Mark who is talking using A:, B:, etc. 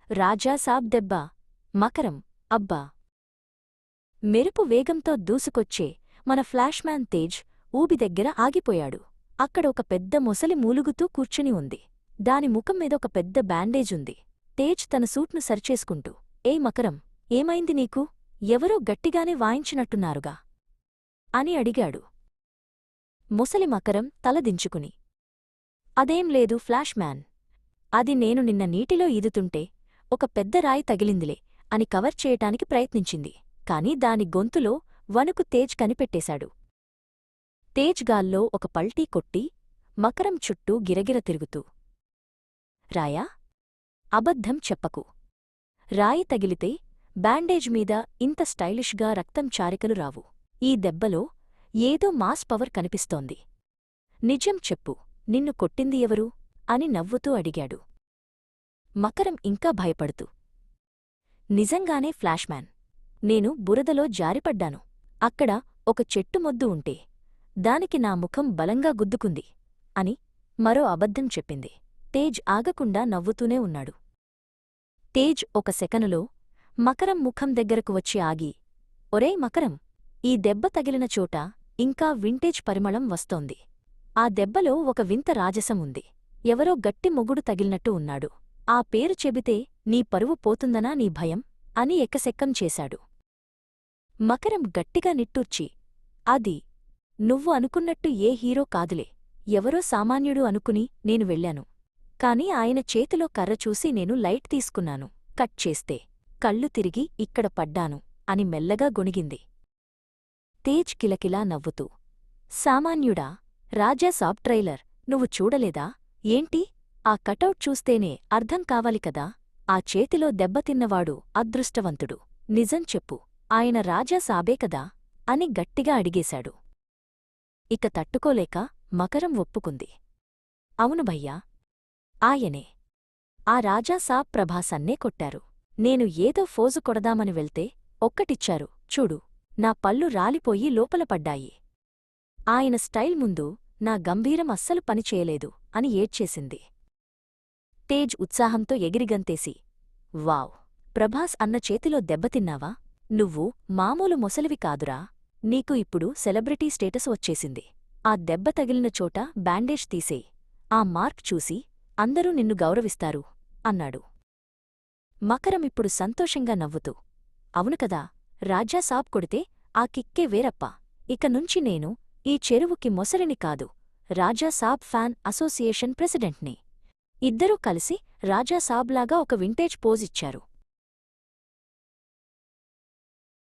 A: రాజాసాబ్ దెబ్బ. మకరం. అబ్బా! మెరుపు వేగంతో దూసుకొచ్చే మన ఫ్లాష్మ్యాన్ తేజ్ ఊబి దగ్గర ఆగిపోయాడు. అక్కడ ఒక పెద్ద మొసలి మూలుగుతూ కూర్చుని ఉంది. దాని ముఖం మీద ఒక పెద్ద బ్యాండేజుంది. తేజ్ తన సూట్ను సరిచేసుకుంటూ, ఏయ్ మకరం, ఏమైంది నీకు? ఎవరో గట్టిగానే వాయించినట్టున్నారుగా అని అడిగాడు. ముసలి మకరం తలదించుకుని, అదేం లేదు ఫ్లాష్మ్యాన్. అది నేను నిన్న నీటిలో ఈదుతుంటే ఒక పెద్ద రాయి తగిలిందిలే అని కవర్ చేయటానికి ప్రయత్నించింది. కాని దాని గొంతులో వణుకు తేజ్ కనిపెట్టేశాడు. తేజ్ గాల్లో ఒక పల్టీ కొట్టి మకరం చుట్టూ గిరగిర తిరుగుతూ, రాయా? అబద్ధం చెప్పకు. రాయి తగిలితే బ్యాండేజ్ మీద ఇంత స్టైలిష్గా రక్తం చారికలు రావు. ఈ దెబ్బలో ఏదో మాస్ పవర్ కనిపిస్తోంది. నిజం చెప్పు, నిన్ను కొట్టింది ఎవరు అని నవ్వుతూ అడిగాడు. మకరం ఇంకా భయపడుతూ, నిజంగానే ఫ్లాష్మ్యాన్. నేను బురదలో జారిపడ్డాను. అక్కడ ఒక చెట్టు మొద్దు ఉంటే దానికి నా ముఖం బలంగా గుద్దుకుంది అని మరో అబద్ధం చెప్పింది. తేజ్ ఆగకుండా నవ్వుతూనే ఉన్నాడు. తేజ్ ఒక సెకనులో మకరం ముఖం దగ్గరకు వచ్చి ఆగి, ఒరేయ్ మకరం, ఈ దెబ్బ తగిలిన చోట ఇంకా వింటేజ్ పరిమళం వస్తోంది. ఆ దెబ్బలో ఒక వింత రాజసం ఉంది. ఎవరో గట్టి మొగుడు తగిలినట్టు ఉన్నాడు. ఆ పేరు చెబితే నీ పరువు పోతుందనా నీ భయం అని ఎక్కసెక్కం చేశాడు. మకరం గట్టిగా నిట్టూర్చి, అది నువ్వు అనుకున్నట్టు ఏ హీరో కాదులే, ఎవరో సామాన్యుడు అనుకుని నేను వెళ్ళాను. కాని ఆయన చేతిలో కర్ర చూసి నేను లైట్ తీసుకున్నాను. కట్ చేస్తే కళ్ళు తిరిగి ఇక్కడ పడ్డాను అని మెల్లగా గొణిగింది. తేజ్ కిలకిలా నవ్వుతూ, సామాన్యుడా? రాజాసాబ్ ట్రైలర్ నువ్వు చూడలేదా ఏంటి? ఆ కటౌట్ చూస్తేనే అర్థం కావాలి కదా. ఆ చేతిలో దెబ్బతిన్నవాడు అదృష్టవంతుడు. నిజం చెప్పు, ఆయన రాజాసాబే కదా అని గట్టిగా అడిగేశాడు. ఇక తట్టుకోలేక మకరం ఒప్పుకుంది. అవును భయ్యా, ఆయనే. ఆ రాజాసాబ్ ప్రభాసన్నే కొట్టారు. నేను ఏదో ఫోజు కొడదామని వెళ్తే ఒక్కటిచ్చారు చూడు, నా పళ్ళు రాలిపోయి లోపల పడ్డాయి. ఆయన స్టైల్ ముందు నా గంభీరం అస్సలు పనిచేయలేదు అని ఏడ్చేసింది. తేజ్ ఉత్సాహంతో ఎగిరిగంతేసి, వావ్! ప్రభాస్ అన్న చేతిలో దెబ్బతిన్నావా? నువ్వు మామూలు మొసలివి కాదురా. నీకు ఇప్పుడు సెలబ్రిటీ స్టేటస్ వచ్చేసింది. ఆ దెబ్బ తగిలిన చోట బ్యాండేజ్ తీసేయ్. ఆ మార్క్ చూసి అందరూ నిన్ను గౌరవిస్తారు అన్నాడు. మకరమిప్పుడు సంతోషంగా నవ్వుతూ, అవును కదా, రాజాసాబ్ కొడితే ఆ కిక్కే వేరప్ప. ఇక నుంచి నేను ఈ చెరువుకి మొసలిని కాదు, రాజాసాబ్ ఫ్యాన్ అసోసియేషన్ ప్రెసిడెంట్ని. ఇద్దరూ కలిసి రాజాసాబ్లాగా ఒక వింటేజ్ పోజిచ్చారు.